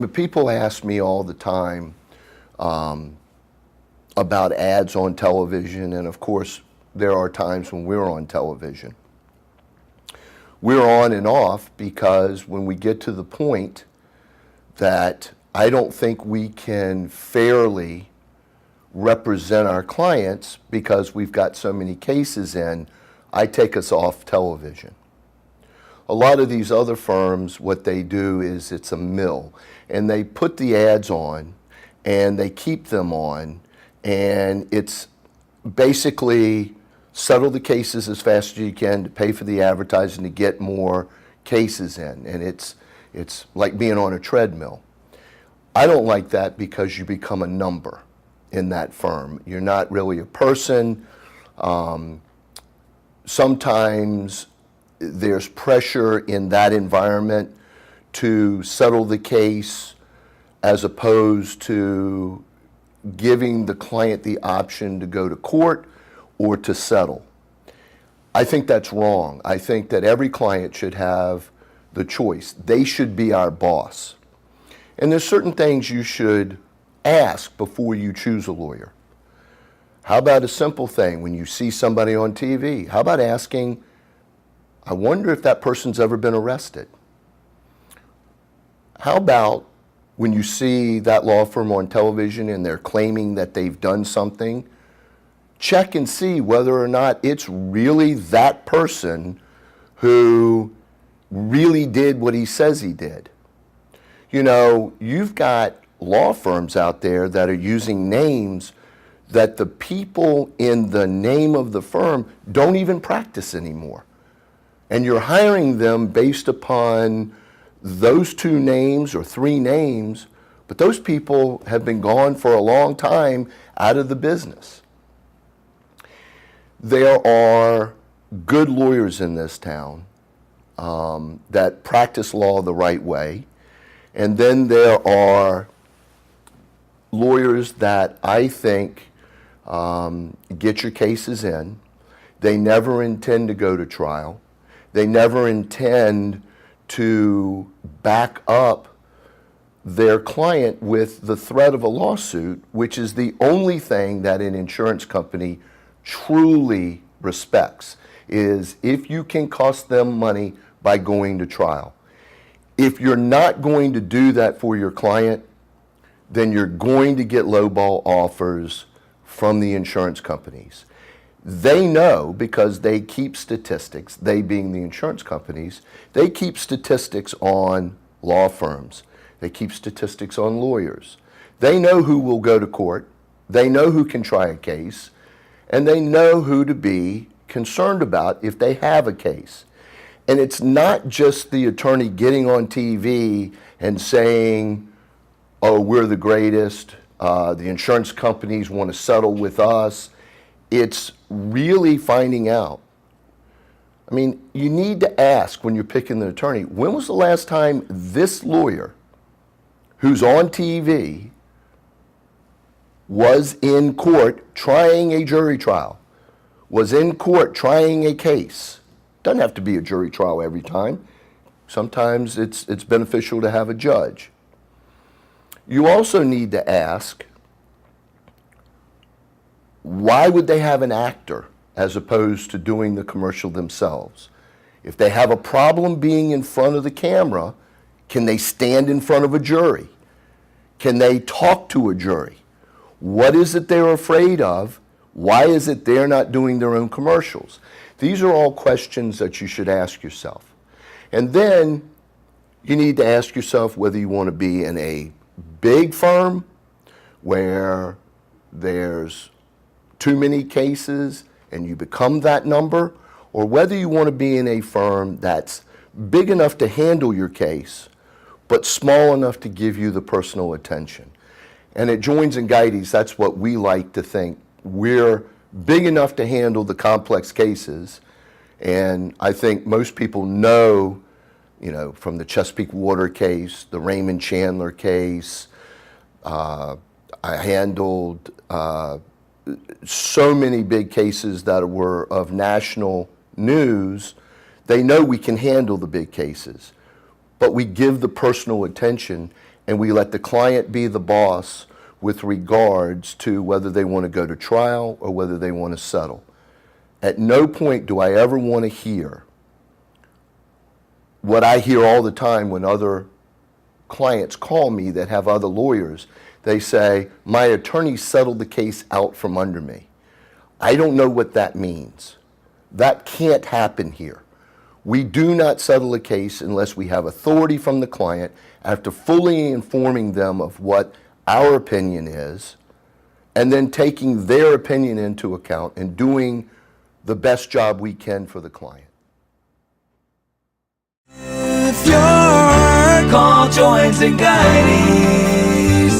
But people ask me all the time about ads on television, and of course, there are times when we're on television. We're on and off because when we get to the point that I don't think we can fairly represent our clients because we've got so many cases in, I take us off television. A lot of these other firms, what they do is it's a mill, and they put the ads on and they keep them on, and it's basically settle the cases as fast as you can to pay for the advertising to get more cases in, and it's like being on a treadmill. I don't like that because you become a number in that firm. You're not really a person. Sometimes there's pressure in that environment to settle the case as opposed to giving the client the option to go to court or to settle. I think that's wrong. I think that every client should have the choice. They should be our boss. And there's certain things you should ask before you choose a lawyer. How about a simple thing when you see somebody on TV? How about asking, I wonder if that person's ever been arrested? How about when you see that law firm on television and they're claiming that they've done something, check and see whether or not it's really that person who really did what he says he did. You know, you've got law firms out there that are using names that the people in the name of the firm don't even practice anymore. And you're hiring them based upon those two names or three names, but those people have been gone for a long time out of the business. There are good lawyers in this town that practice law the right way. And then there are lawyers that I think get your cases in. They never intend to go to trial. They never intend to back up their client with the threat of a lawsuit, which is the only thing that an insurance company truly respects, is if you can cost them money by going to trial. If you're not going to do that for your client, then you're going to get lowball offers from the insurance companies. They know because they keep statistics, they being the insurance companies, they keep statistics on law firms. They keep statistics on lawyers. They know who will go to court. They know who can try a case. And they know who to be concerned about if they have a case. And it's not just the attorney getting on TV and saying, oh, we're the greatest, the insurance companies want to settle with us. It's really finding out. I mean, you need to ask when you're picking the attorney, when was the last time this lawyer who's on TV was in court trying a jury trial, was in court trying a case? Doesn't have to be a jury trial every time. Sometimes it's beneficial to have a judge. You also need to ask, why would they have an actor as opposed to doing the commercial themselves? If they have a problem being in front of the camera, can they stand in front of a jury? Can they talk to a jury? What is it they're afraid of? Why is it they're not doing their own commercials? These are all questions that you should ask yourself. And then you need to ask yourself whether you want to be in a big firm where there's too many cases and you become that number, or whether you want to be in a firm that's big enough to handle your case, but small enough to give you the personal attention. And at Joynes Gaidies, that's what we like to think. We're big enough to handle the complex cases, and I think most people know, you know, from the Chesapeake Water case, the Raymond Chandler case, I handled so many big cases that were of national news. They know we can handle the big cases, but we give the personal attention, and we let the client be the boss with regards to whether they want to go to trial or whether they want to settle. At no point do I ever want to hear what I hear all the time when other clients call me that have other lawyers. They say, my attorney settled the case out from under me. I don't know what that means. That can't happen here. We do not settle a case unless we have authority from the client after fully informing them of what our opinion is, and then taking their opinion into account and doing the best job we can for the client. If you're called Joynes Gaidies.